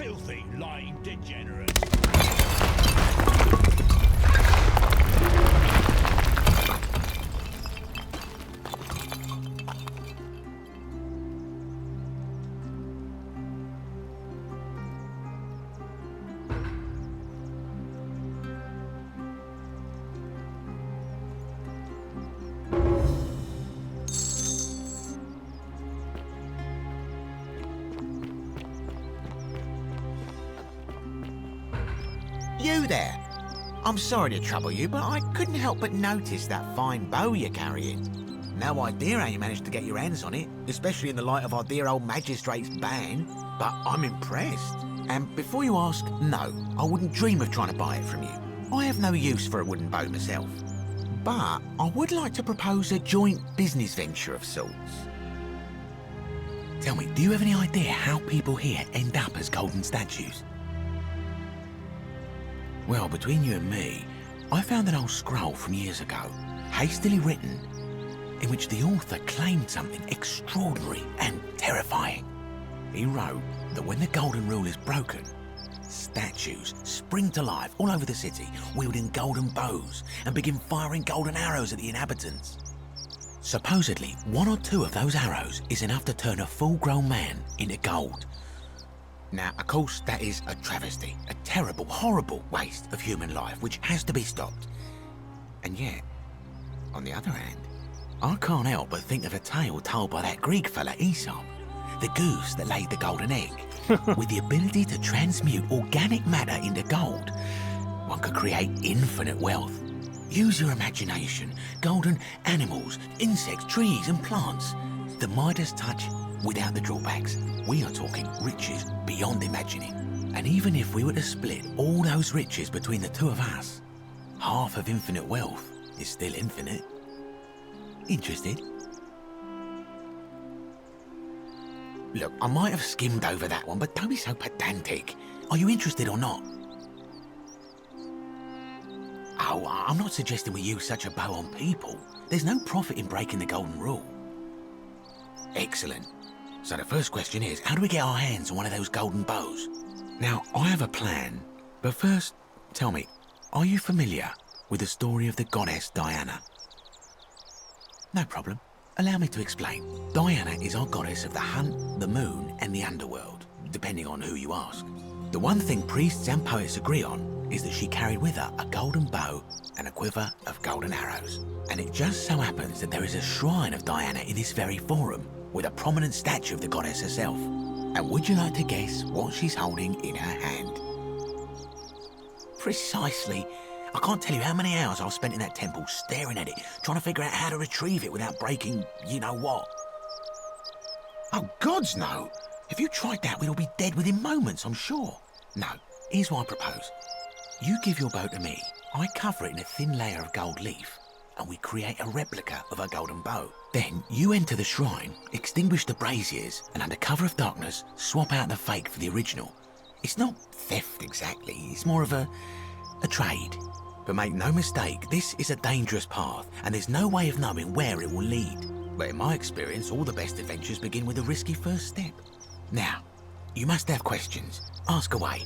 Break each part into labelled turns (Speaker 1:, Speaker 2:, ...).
Speaker 1: filthy, lying degenerates.
Speaker 2: You there? I'm sorry to trouble you, but I couldn't help but notice that fine bow you're carrying. No idea how you managed to get your hands on it, especially in the light of our dear old magistrate's ban, but I'm impressed. And before you ask, no, I wouldn't dream of trying to buy it from you. I have no use for a wooden bow myself. But I would like to propose a joint business venture of sorts. Tell me, do you have any idea how people here end up as golden statues? Well, between you and me, I found an old scroll from years ago, hastily written, in which the author claimed something extraordinary and terrifying. He wrote that when the golden rule is broken, statues spring to life all over the city, wielding golden bows and begin firing golden arrows at the inhabitants. Supposedly, one or two of those arrows is enough to turn a full-grown man into gold. Now, of course, that is a travesty, a terrible, horrible waste of human life which has to be stopped. And yet, on the other hand, I can't help but think of a tale told by that Greek fella Aesop, the goose that laid the golden egg. With the ability to transmute organic matter into gold, one could create infinite wealth. Use your imagination, golden animals, insects, trees and plants. The Midas touch without the drawbacks. We are talking riches beyond imagining. And even if we were to split all those riches between the two of us, half of infinite wealth is still infinite. Interested? Look, I might have skimmed over that one, but don't be so pedantic. Are you interested or not? Oh, I'm not suggesting we use such a bow on people. There's no profit in breaking the golden rule. Excellent. So the first question is, how do we get our hands on one of those golden bows? Now, I have a plan, but first, tell me, are you familiar with the story of the goddess Diana? No problem. Allow me to explain. Diana is our goddess of the hunt, the moon, and the underworld, depending on who you ask. The one thing priests and poets agree on is that she carried with her a golden bow and a quiver of golden arrows. And it just so happens that there is a shrine of Diana in this very forum, with a prominent statue of the goddess herself. And would you like to guess what she's holding in her hand? Precisely. I can't tell you how many hours I've spent in that temple staring at it, trying to figure out how to retrieve it without breaking you-know-what. Oh, gods, no. If you tried that, we'd all be dead within moments, I'm sure. No, here's what I propose. You give your bow to me, I cover it in a thin layer of gold leaf, and we create a replica of a golden bow. Then you enter the shrine, extinguish the braziers, and under cover of darkness, swap out the fake for the original. It's not theft exactly, it's more of a trade. But make no mistake, this is a dangerous path, and there's no way of knowing where it will lead. But in my experience, all the best adventures begin with a risky first step. Now, you must have questions. Ask away.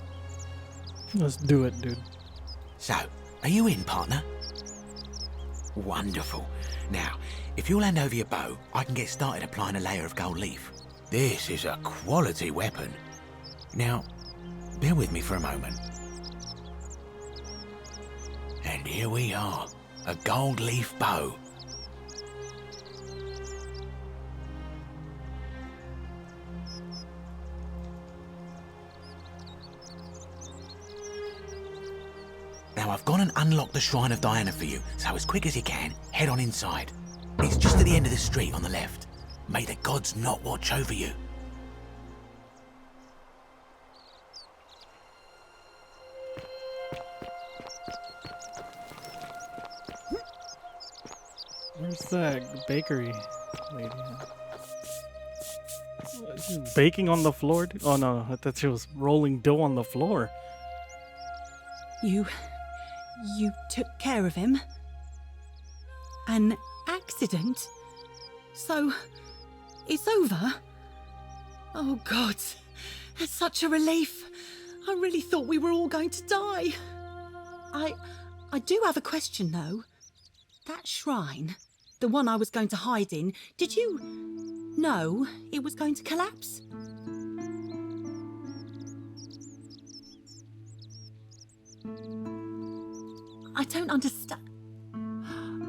Speaker 3: Let's do it, dude.
Speaker 2: So, are you in, partner? Wonderful. Now, if you'll hand over your bow, I can get started applying a layer of gold leaf. This is a quality weapon. Now, bear with me for a moment. And here we are, a gold leaf bow. Now I've gone and unlocked the Shrine of Diana for you, so as quick as you can, head on inside. It's just at the end of the street on the left. May the gods not watch over you.
Speaker 3: Where's that bakery lady? She's baking on the floor? Oh no, I thought she was rolling dough on the floor.
Speaker 4: You took care of him? An accident? So, it's over? Oh God, It's such a relief. I really thought we were all going to die. I do have a question, though. That shrine, the one I was going to hide in, did you know it was going to collapse? I don't understand.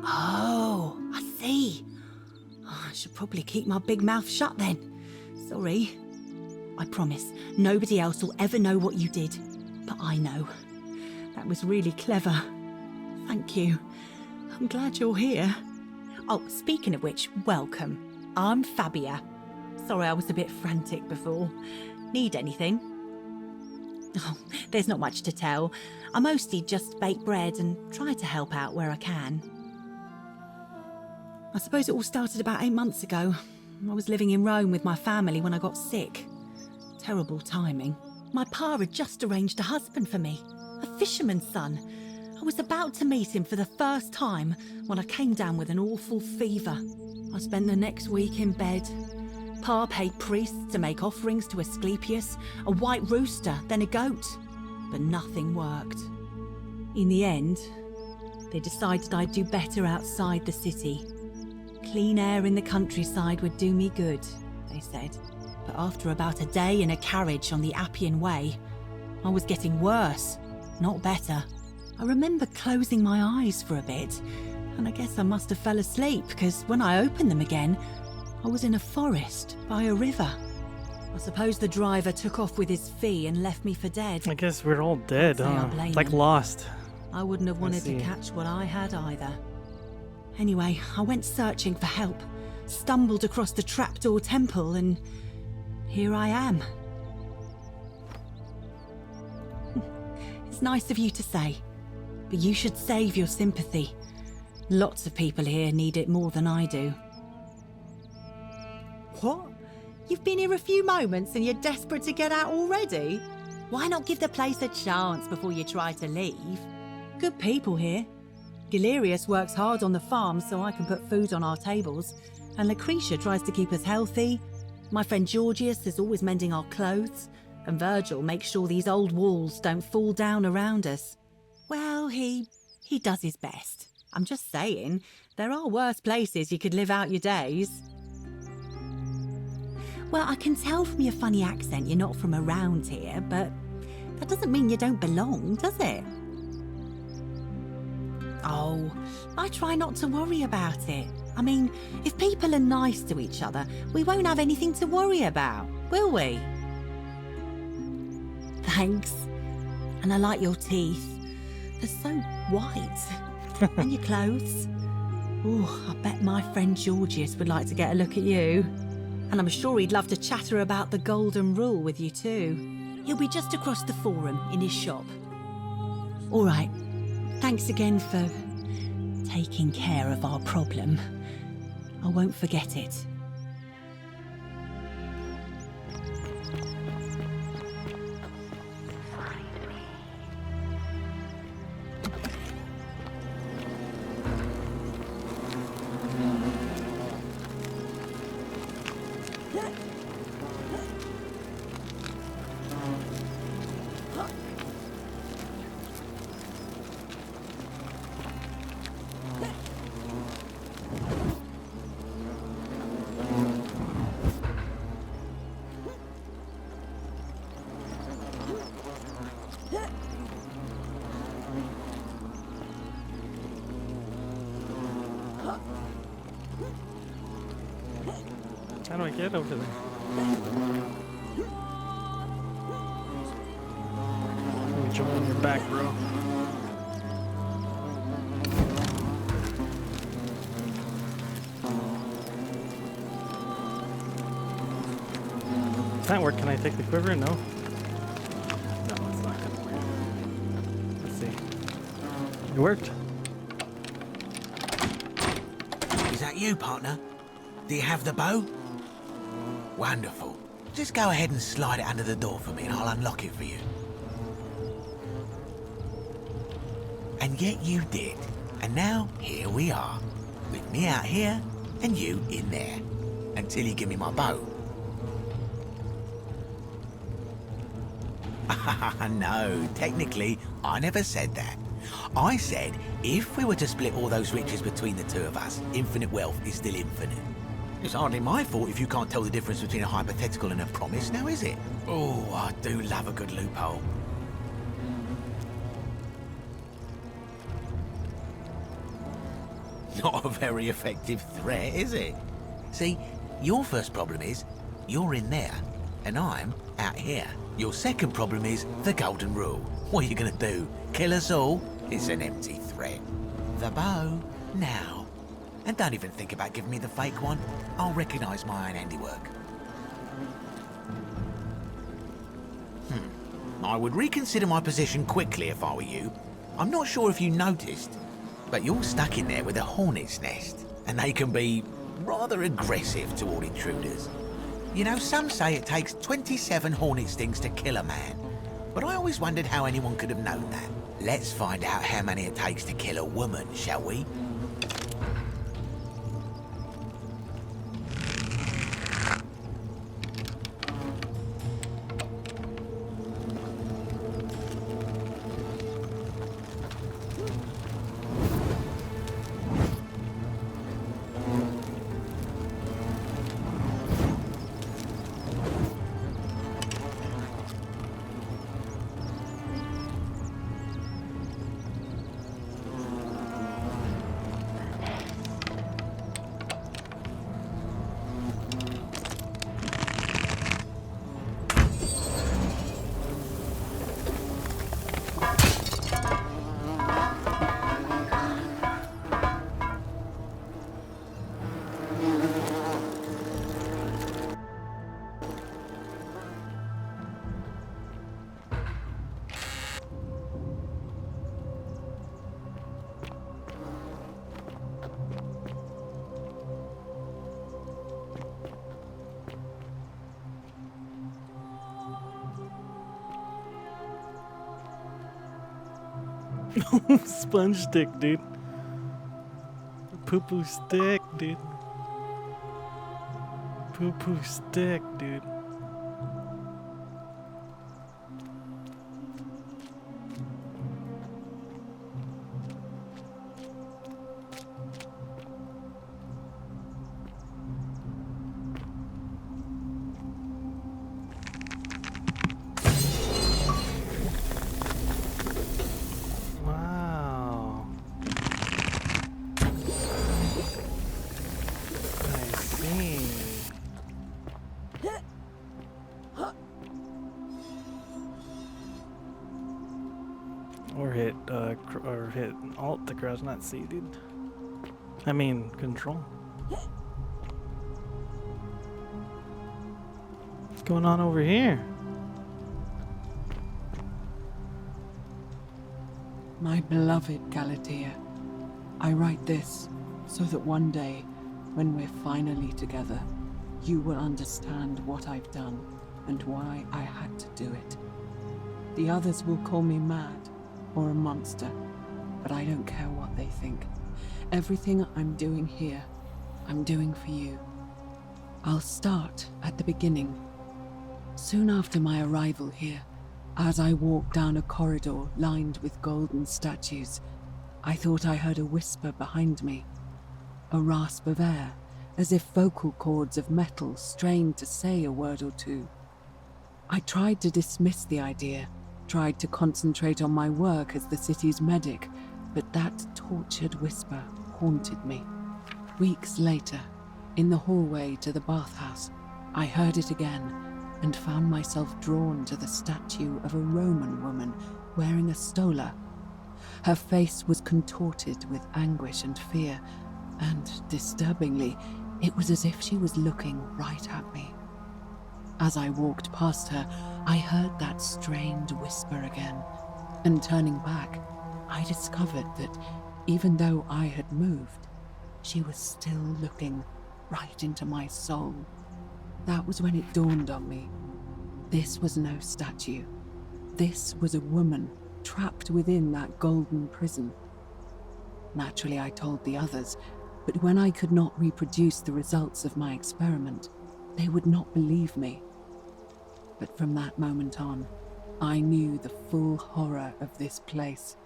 Speaker 4: Oh, I see. Oh, I should probably keep my big mouth shut then. Sorry. I promise, nobody else will ever know what you did. But I know. That was really clever. Thank you. I'm glad you're here. Oh, speaking of which, welcome. I'm Fabia. Sorry I was a bit frantic before. Need anything? Oh, there's not much to tell. I mostly just bake bread and try to help out where I can. I suppose it all started about 8 months ago. I was living in Rome with my family when I got sick. Terrible timing. My pa had just arranged a husband for me, a fisherman's son. I was about to meet him for the first time when I came down with an awful fever. I spent the next week in bed. Pa paid priests to make offerings to Asclepius, a white rooster, then a goat. But nothing worked. In the end, they decided I'd do better outside the city. Clean air in the countryside would do me good, they said. But after about a day in a carriage on the Appian Way, I was getting worse, not better. I remember closing my eyes for a bit, and I guess I must have fell asleep because when I opened them again, I was in a forest by a river. I suppose the driver took off with his fee and left me for dead.
Speaker 3: I guess we're all dead,
Speaker 4: Can't say I
Speaker 3: huh?
Speaker 4: blame
Speaker 3: Like
Speaker 4: him.
Speaker 3: Lost.
Speaker 4: I wouldn't have wanted to
Speaker 3: see.
Speaker 4: catch what I had either. Anyway, I went searching for help, stumbled across the trapdoor temple, and here I am. It's nice of you to say, but you should save your sympathy. Lots of people here need it more than I do. What? You've been here a few moments and you're desperate to get out already? Why not give the place a chance before you try to leave? Good people here. Galerius works hard on the farm so I can put food on our tables, and Lucretia tries to keep us healthy. My friend Georgius is always mending our clothes, and Virgil makes sure these old walls don't fall down around us. Well, he does his best. I'm just saying, there are worse places you could live out your days. Well, I can tell from your funny accent you're not from around here, but that doesn't mean you don't belong, does it? Oh, I try not to worry about it. I mean, if people are nice to each other, we won't have anything to worry about, will we? Thanks. And I like your teeth. They're so white. And your clothes. Oh, I bet my friend Georgius would like to get a look at you. And I'm sure he'd love to chatter about the Golden Rule with you too. He'll be just across the forum in his shop. All right. Thanks again for taking care of our problem. I won't forget it.
Speaker 3: How do I get over there? Let me jump on your back, bro. If that work, can I take the quiver? No. No, it's not gonna work. Let's see. It worked.
Speaker 2: Is that you, partner? Do you have the bow? Wonderful. Just go ahead and slide it under the door for me and I'll unlock it for you. And yet you did. And now, here we are. With me out here and you in there. Until you give me my bow. No, technically, I never said that. I said if we were to split all those riches between the two of us, infinite wealth is still infinite. It's hardly my fault if you can't tell the difference between a hypothetical and a promise, now is it? Oh, I do love a good loophole. Not a very effective threat, is it? See, your first problem is you're in there, and I'm out here. Your second problem is the golden rule. What are you gonna do? Kill us all? It's an empty threat. The bow, now. And don't even think about giving me the fake one. I'll recognise my own handiwork. I would reconsider my position quickly if I were you. I'm not sure if you noticed, but you're stuck in there with a hornet's nest, and they can be rather aggressive toward intruders. You know, some say it takes 27 hornet stings to kill a man, but I always wondered how anyone could have known that. Let's find out how many it takes to kill a woman, shall we?
Speaker 3: Sponge stick, dude. Poo poo stick, dude. Poo poo stick, dude. Wow. I see. Or hit Alt to crouch, not C, dude. I mean, Control. What's going on over here?
Speaker 5: My beloved Galatea, I write this so that one day, when we're finally together, you will understand what I've done and why I had to do it. The others will call me mad or a monster, but I don't care what they think. Everything I'm doing here, I'm doing for you. I'll start at the beginning. Soon after my arrival here, as I walked down a corridor lined with golden statues, I thought I heard a whisper behind me, a rasp of air, as if vocal cords of metal strained to say a word or two. I tried to dismiss the idea, tried to concentrate on my work as the city's medic, but that tortured whisper haunted me. Weeks later, in the hallway to the bathhouse, I heard it again and found myself drawn to the statue of a Roman woman wearing a stola. Her face was contorted with anguish and fear, and disturbingly, it was as if she was looking right at me. As I walked past her, I heard that strange whisper again, and turning back, I discovered that even though I had moved, she was still looking right into my soul. That was when it dawned on me. This was no statue. This was a woman trapped within that golden prison. Naturally, I told the others, but when I could not reproduce the results of my experiment, they would not believe me. But from that moment on, I knew the full horror of this place.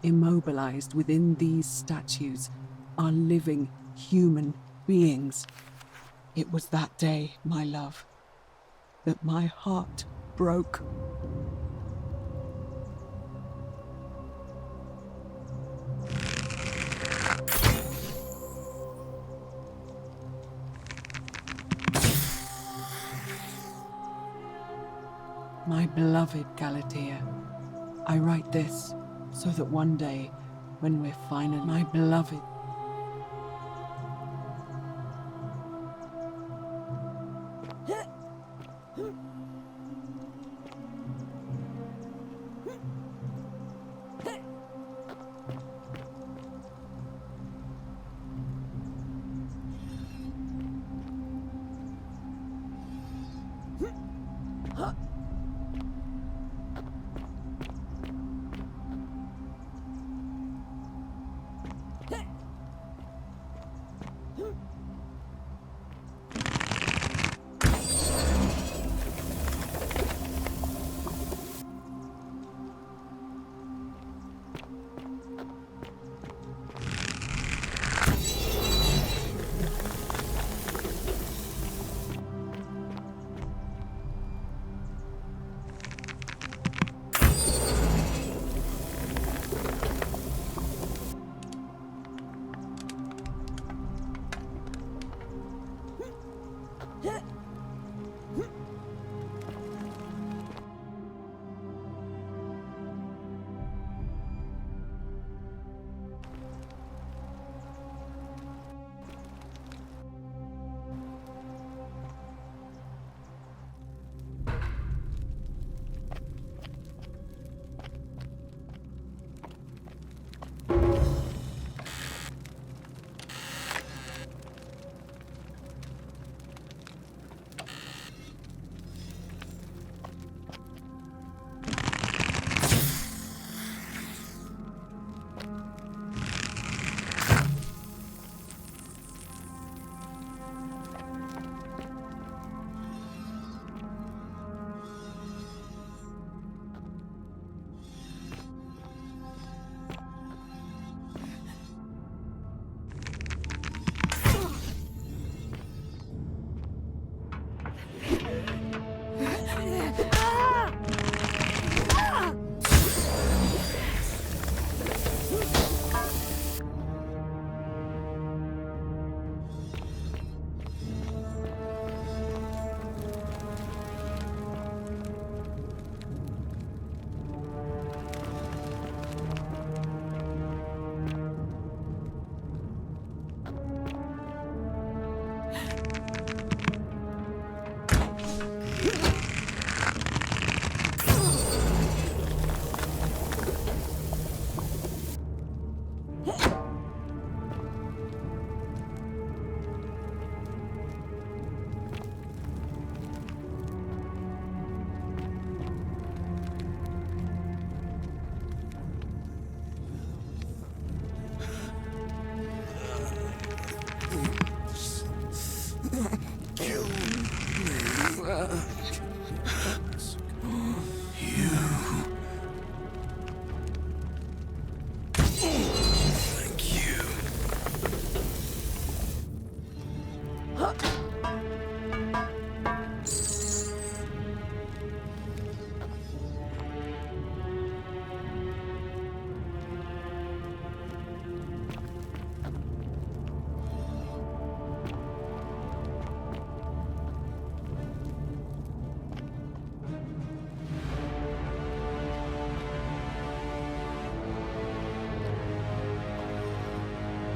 Speaker 5: Immobilized within these statues are living human beings. It was that day, my love, that my heart broke. My beloved Galatea, I write this so that one day, when we're finally my beloved.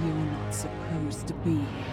Speaker 5: You're not supposed to be here.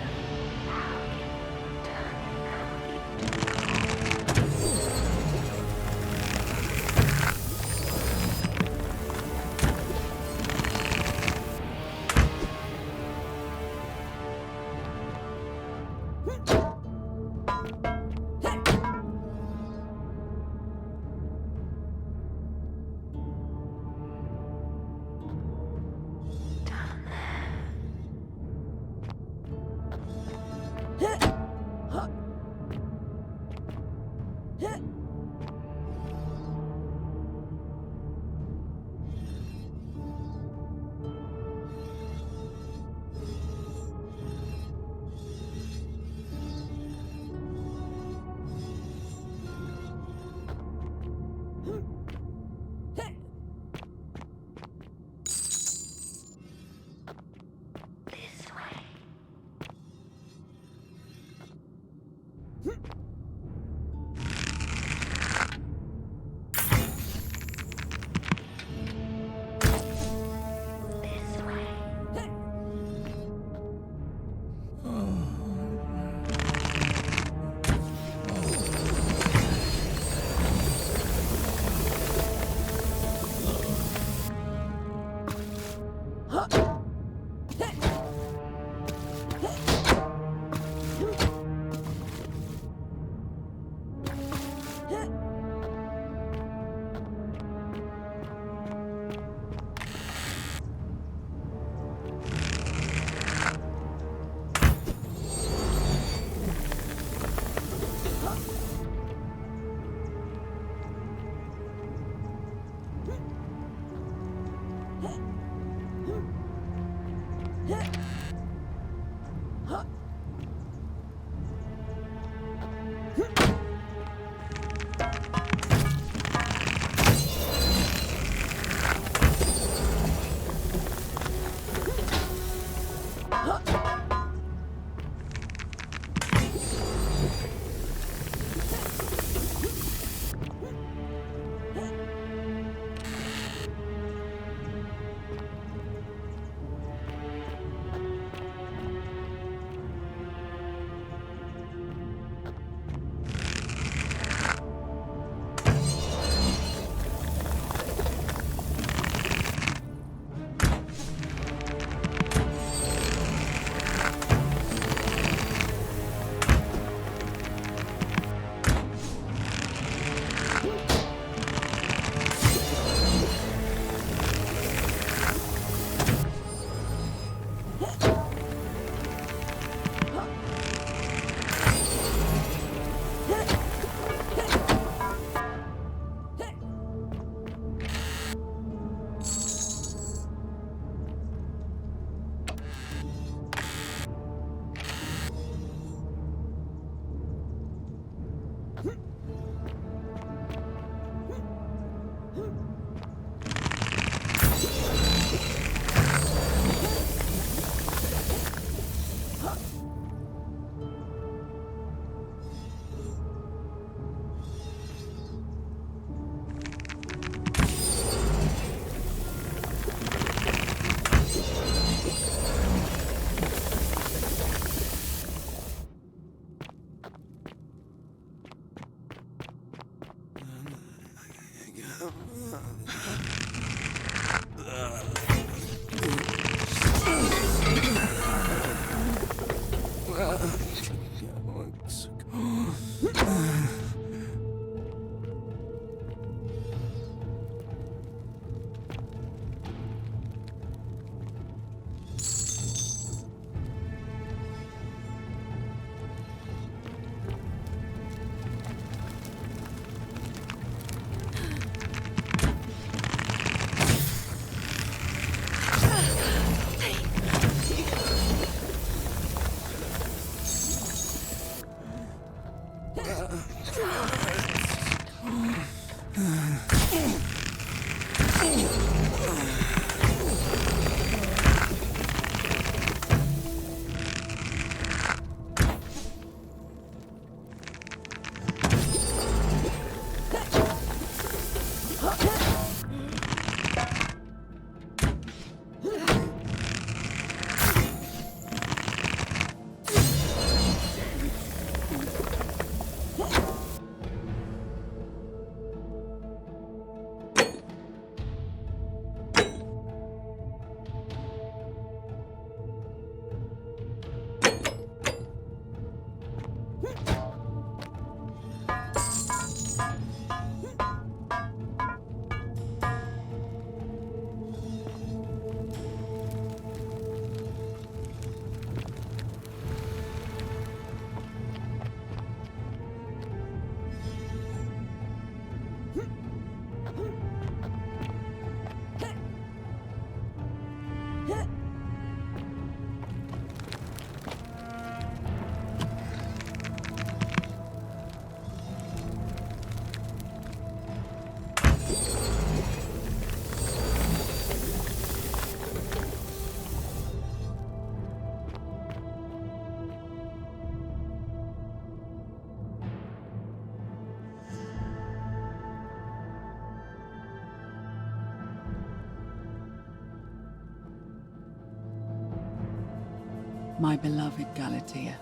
Speaker 5: My beloved Galatea,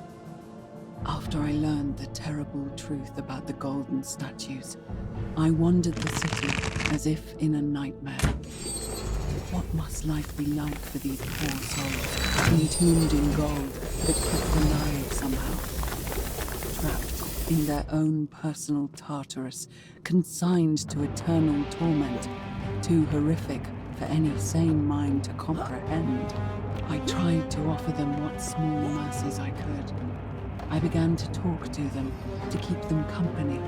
Speaker 5: after I learned the terrible truth about the golden statues, I wandered the city as if in a nightmare. What must life be like for these poor souls, entombed in gold, but kept alive somehow? Trapped in their own personal Tartarus, consigned to eternal torment, too horrific for any sane mind to comprehend. I tried to offer them what small mercies I could. I began to talk to them, to keep them company.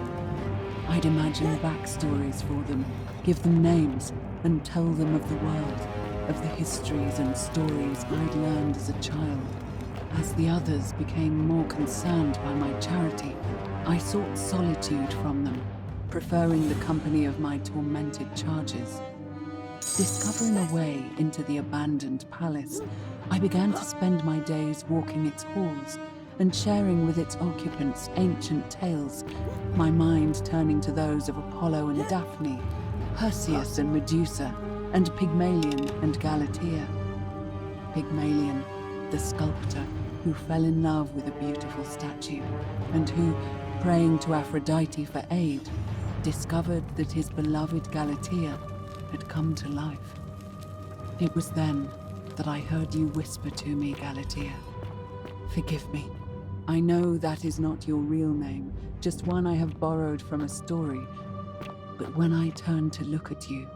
Speaker 5: I'd imagine backstories for them, give them names, and tell them of the world, of the histories and stories I'd learned as a child. As the others became more concerned by my charity, I sought solitude from them, preferring the company of my tormented charges. Discovering a way into the abandoned palace, I began to spend my days walking its halls and sharing with its occupants ancient tales, my mind turning to those of Apollo and Daphne, Perseus and Medusa, and Pygmalion and Galatea. Pygmalion, the sculptor who fell in love with a beautiful statue, and who, praying to Aphrodite for aid, discovered that his beloved Galatea had come to life. It was then that I heard you whisper to me, Galatea. Forgive me. I know that is not your real name, just one I have borrowed from a story. But when I turned to look at you,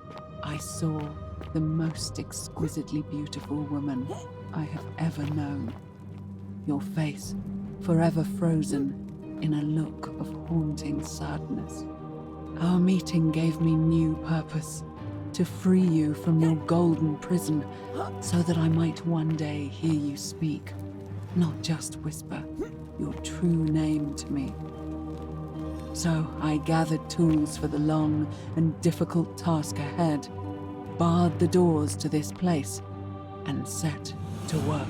Speaker 5: I saw the most exquisitely beautiful woman I have ever known. Your face, forever frozen in a look of haunting sadness. Our meeting gave me new purpose, to free you from your golden prison, so that I might one day hear you speak, not just whisper your true name to me. So I gathered tools for the long and difficult task ahead, barred the doors to this place, and set to work.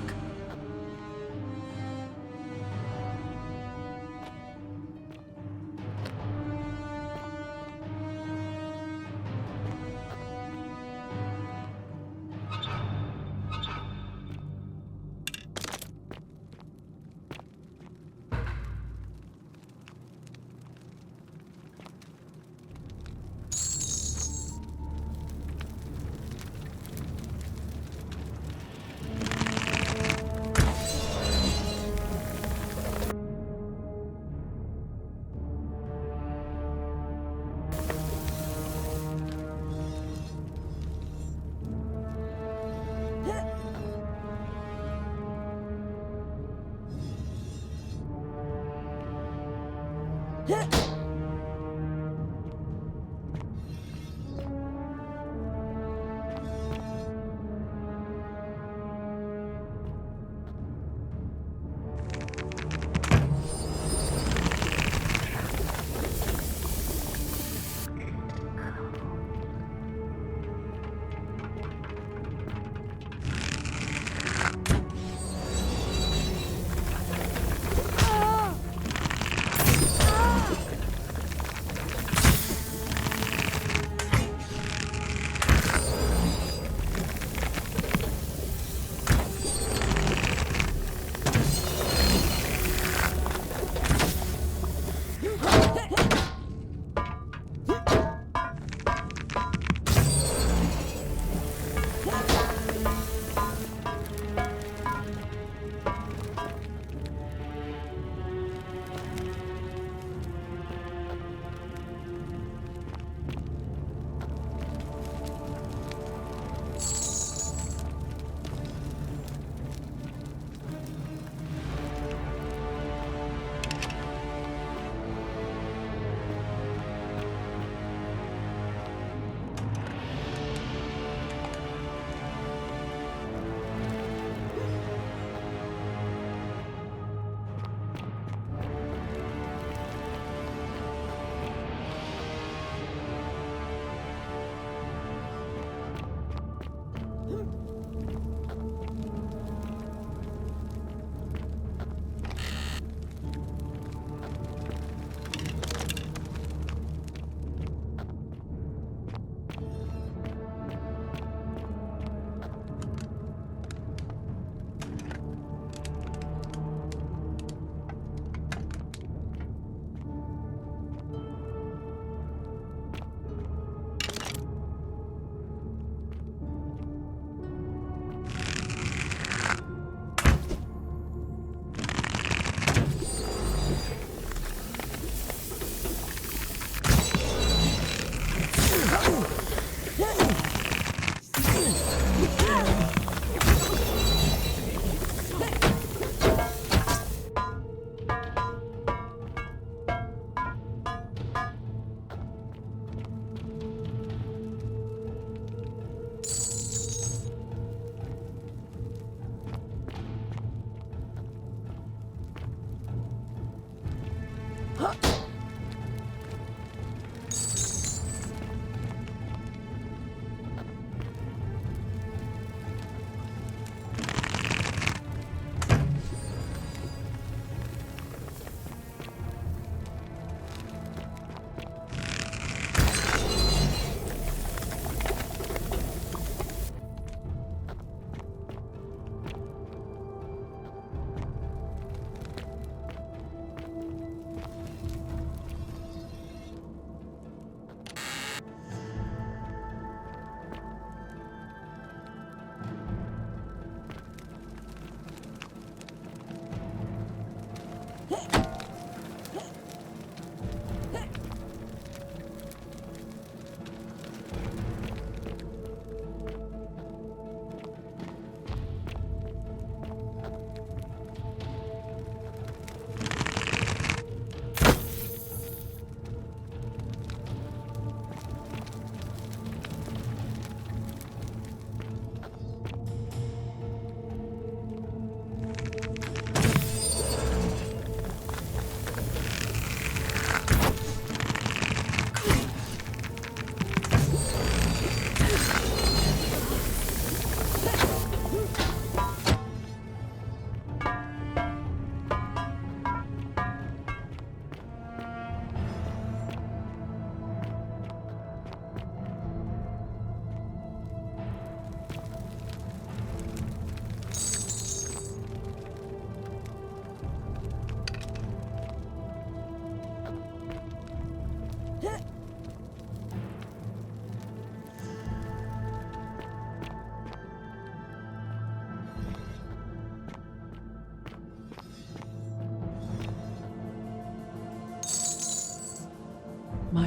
Speaker 5: My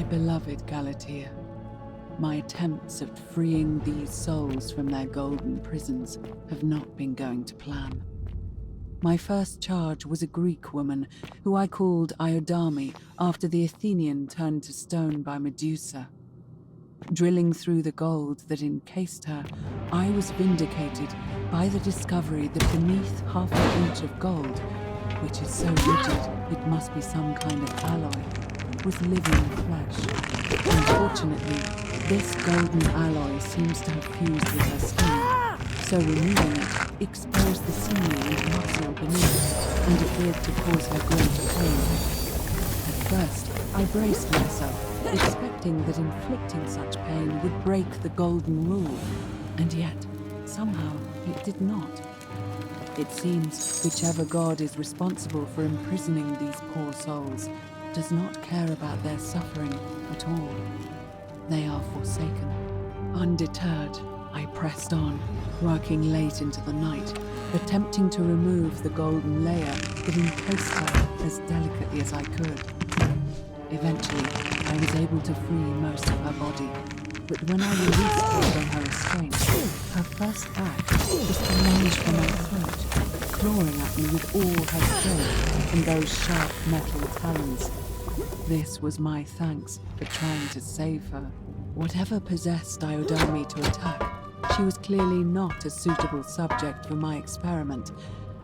Speaker 5: beloved Galatea, my attempts at freeing these souls from their golden prisons have not been going to plan. My first charge was a Greek woman who I called Iodame after the Athenian turned to stone by Medusa. Drilling through the gold that encased her, I was vindicated by the discovery that beneath half an inch of gold, which is so rigid it must be some kind of alloy, was living flesh. Unfortunately, this golden alloy seems to have fused with her skin, so removing it exposed the sinew and muscle beneath and appeared to cause her great pain. At first, I braced myself, expecting that inflicting such pain would break the golden rule, and yet, somehow, it did not. It seems whichever god is responsible for imprisoning these poor souls does not care about their suffering at all. They are forsaken. Undeterred, I pressed on, working late into the night, attempting to remove the golden layer that encased her as delicately as I could. Eventually, I was able to free most of her body, but when I released her from her restraint, her first act was to lunge for my throat, clawing at me with all her strength and those sharp metal talons. This was my thanks for trying to save her. Whatever possessed Iodame to attack, she was clearly not a suitable subject for my experiment,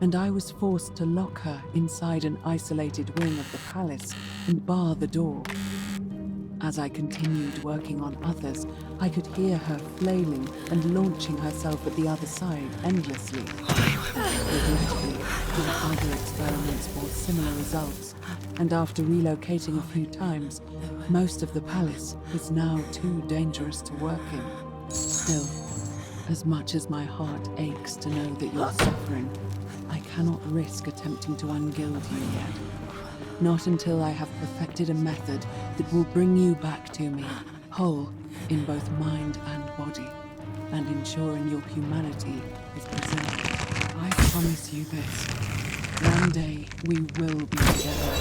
Speaker 5: and I was forced to lock her inside an isolated wing of the palace and bar the door. As I continued working on others, I could hear her flailing and launching herself at the other side endlessly. Regrettably, my other experiments bore similar results, and after relocating a few times, most of the palace is now too dangerous to work in. Still, as much as my heart aches to know that you're suffering, I cannot risk attempting to ungild you yet. Not until I have perfected a method that will bring you back to me, whole in both mind and body, and ensuring your humanity is preserved. I promise you this. One day we will be together,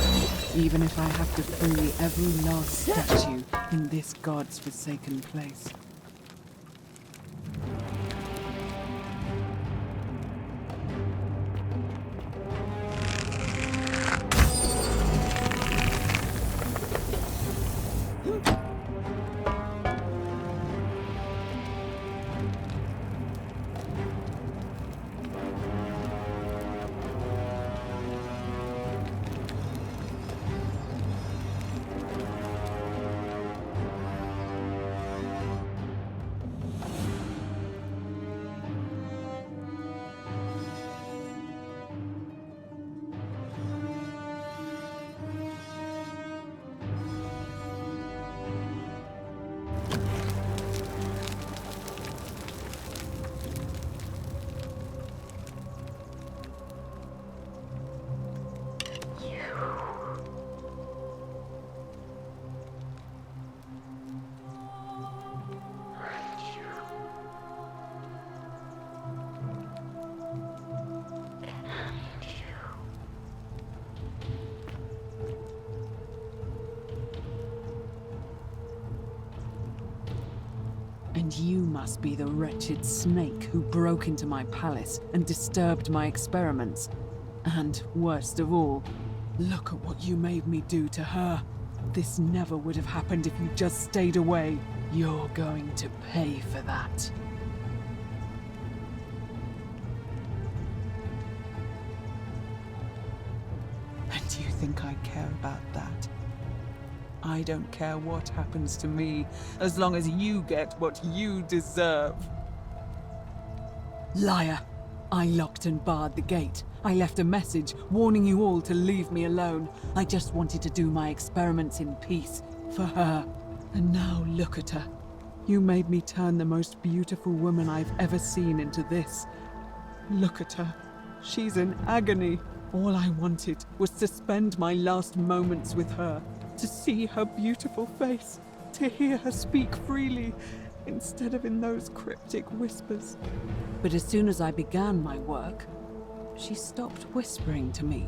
Speaker 5: even if I have to free every last statue in this god's forsaken place. And you must be the wretched snake who broke into my palace and disturbed my experiments. And, worst of all, look at what you made me do to her. This never would have happened if you just stayed away. You're going to pay for that. And do you think I care about that? I don't care what happens to me, as long as you get what you deserve. Liar! I locked and barred the gate. I left a message warning you all to leave me alone. I just wanted to do my experiments in peace, for her. And now look at her. You made me turn the most beautiful woman I've ever seen into this. Look at her. She's in agony. All I wanted was to spend my last moments with her, to see her beautiful face, to hear her speak freely, instead of in those cryptic whispers. But as soon as I began my work, she stopped whispering to me.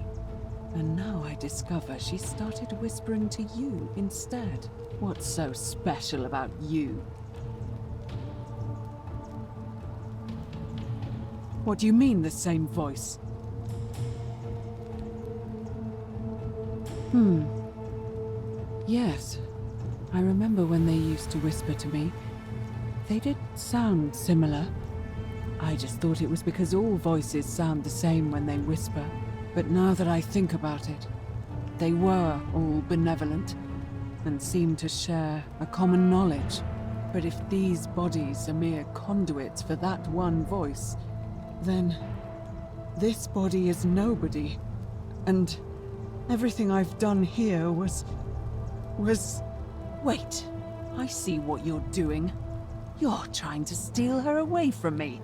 Speaker 5: And now I discover she started whispering to you instead. What's so special about you? What do you mean, the same voice? Yes. I remember when they used to whisper to me. They did sound similar. I just thought it was because all voices sound the same when they whisper. But now that I think about it, they were all benevolent and seemed to share a common knowledge. But if these bodies are mere conduits for that one voice, then this body is nobody. And everything I've done here was... Wait, I see what you're doing. You're trying to steal her away from me.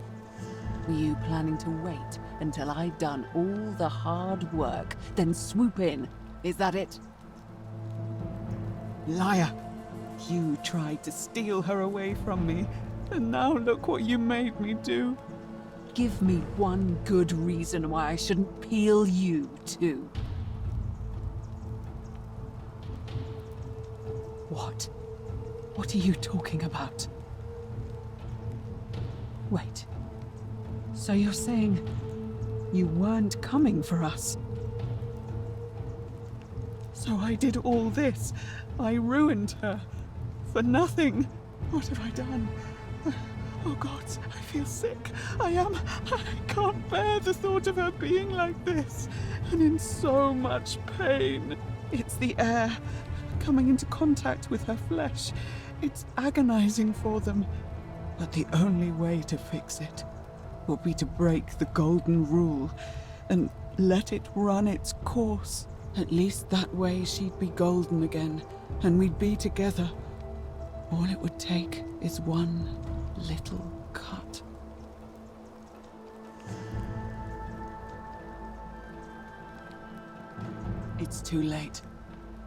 Speaker 5: Were you planning to wait until I'd done all the hard work, then swoop in? Is that it? Liar! You tried to steal her away from me, and now look what you made me do. Give me one good reason why I shouldn't peel you too. What? What are you talking about? Wait. So you're saying you weren't coming for us? So I did all this. I ruined her. For nothing. What have I done? Oh God, I feel sick. I can't bear the thought of her being like this. And in so much pain. It's the air. Coming into contact with her flesh. It's agonizing for them. But the only way to fix it will be to break the golden rule and let it run its course. At least that way she'd be golden again, and we'd be together. All it would take is one little cut. It's too late.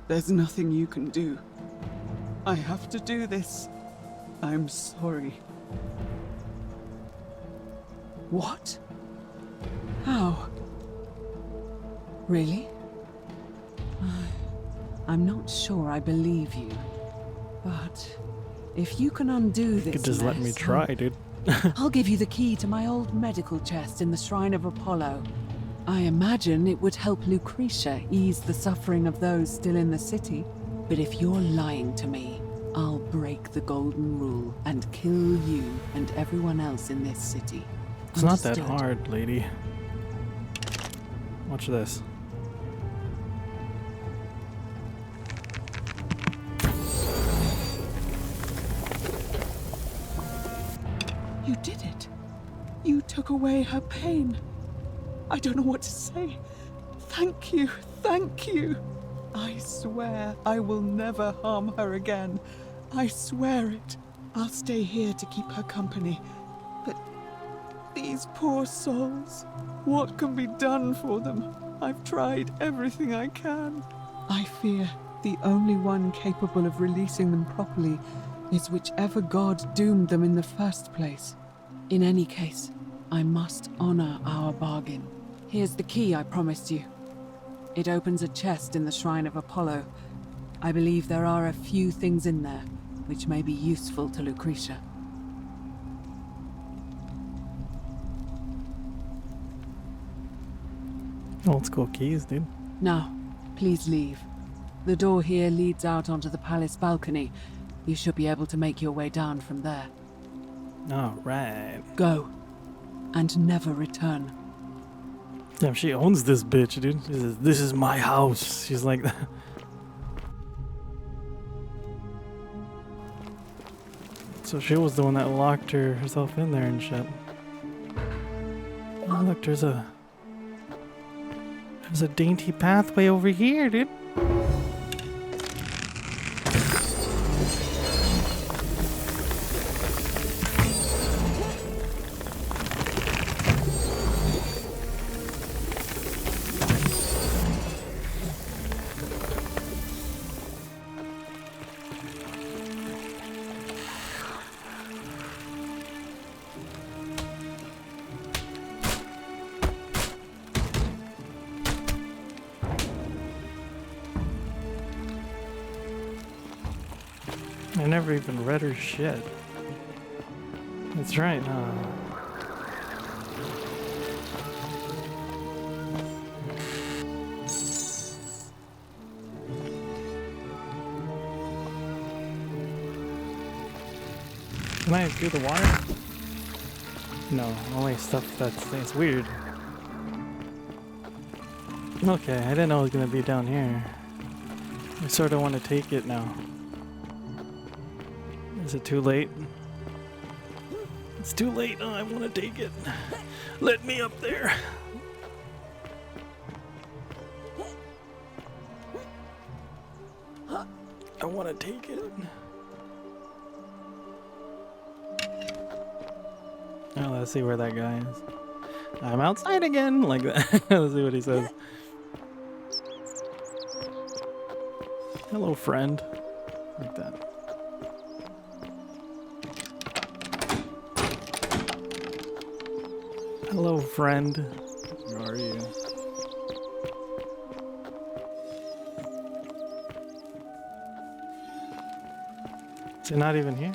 Speaker 5: There's nothing you can do. I have to do this. I'm sorry. What? How? Really? I'm not sure I believe you. But if you can undo this,
Speaker 3: You could just let me
Speaker 5: mess,
Speaker 3: try, dude.
Speaker 5: I'll give you the key to my old medical chest in the Shrine of Apollo. I imagine it would help Lucretia ease the suffering of those still in the city. But if you're lying to me, I'll break the golden rule and kill you and everyone else in this city.
Speaker 3: It's not that
Speaker 5: Understood?
Speaker 3: hard, lady. Watch this.
Speaker 5: You did it. You took away her pain. I don't know what to say. Thank you, thank you. I swear I will never harm her again. I swear it. I'll stay here to keep her company. But these poor souls, what can be done for them? I've tried everything I can. I fear the only one capable of releasing them properly is whichever god doomed them in the first place. In any case, I must honor our bargain. Here's the key I promised you. It opens a chest in the Shrine of Apollo. I believe there are a few things in there which may be useful to Lucretia.
Speaker 3: Old school keys, dude.
Speaker 5: Now, please leave. The door here leads out onto the palace balcony. You should be able to make your way down from there.
Speaker 3: Alright.
Speaker 5: Go. And never return.
Speaker 3: Damn, she owns this bitch, dude. This is my house. She's like that. So she was the one that locked herself in there and shit. Oh, look, there's a dainty pathway over here, dude. I never even read her shit. That's right, huh? Can I do the water? No, only stuff that's weird. Okay, I didn't know it was gonna be down here. I sort of want to take it now. Is it too late? It's too late. Oh, I want to take it. Let me up there. I want to take it. Oh, let's see where that guy is. I'm outside again, like that. Let's see what he says. Hello, friend. Like that. Hello, friend. Where are you? Is it not even here?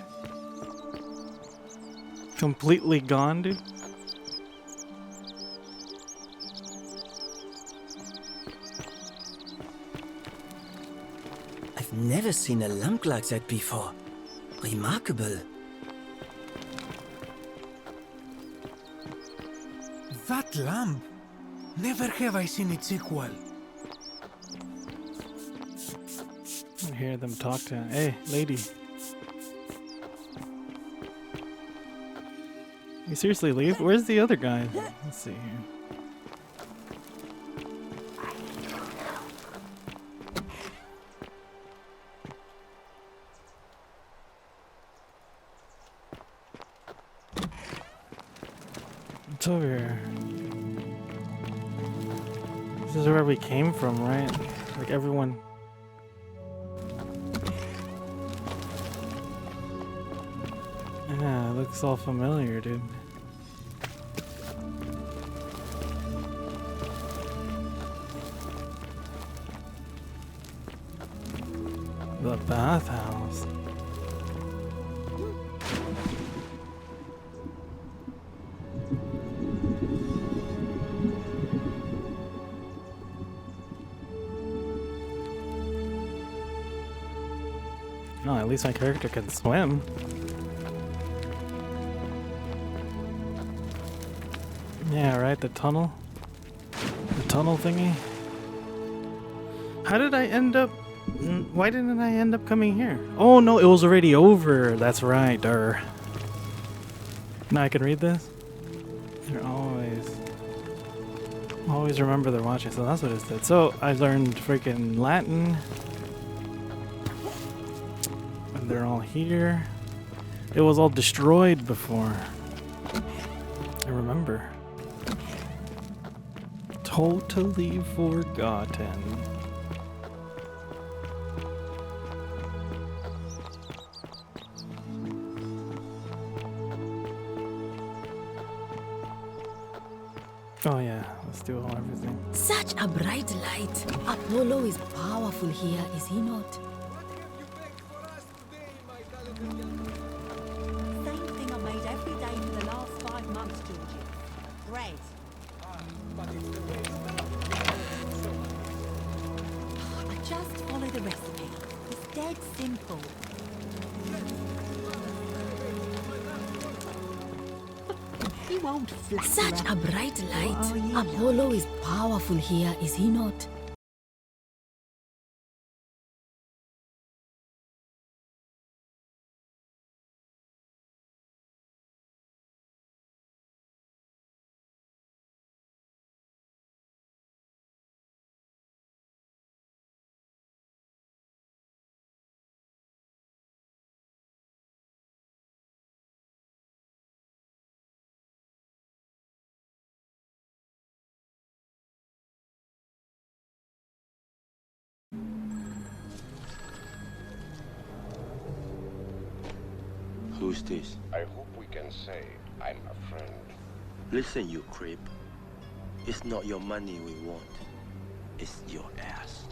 Speaker 3: Completely gone, dude?
Speaker 6: I've never seen a lamp like that before. Remarkable.
Speaker 7: That lamp! Never have I seen its equal.
Speaker 3: I hear them talk to him. Hey, lady. You seriously leave? Where's the other guy? Let's see here. What's over here? This is where we came from, right? Like everyone. Yeah, it looks all familiar, dude. The bathhouse. Oh, at least my character can swim. Yeah, right, the tunnel. The tunnel thingy. How did I end up... Why didn't I end up coming here? Oh no, it was already over. That's right, durr. Now I can read this? They're always remember they're watching, so that's what it said. So I learned freaking Latin. And they're all here. It was all destroyed before. I remember. Totally forgotten. Oh yeah, let's do all everything.
Speaker 4: Such a bright light. Apollo is powerful here, is he not? Same thing I made every day for the last 5 months, Georgie. Bread. I just follow the recipe. It's dead simple. He won't fit. Such a bright light. Apollo is powerful here, is he not?
Speaker 8: Who's this?
Speaker 9: I hope we can say I'm a friend.
Speaker 8: Listen, you creep. It's not your money we want. It's your ass.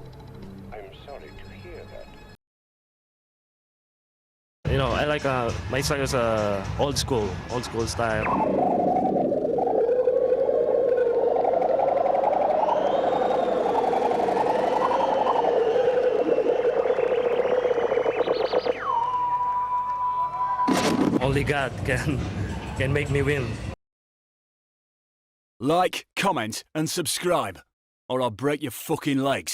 Speaker 9: I'm sorry to hear that.
Speaker 10: You know, I like my style is old school style. Only God can make me win.
Speaker 11: Like, comment, and subscribe, or I'll break your fucking legs.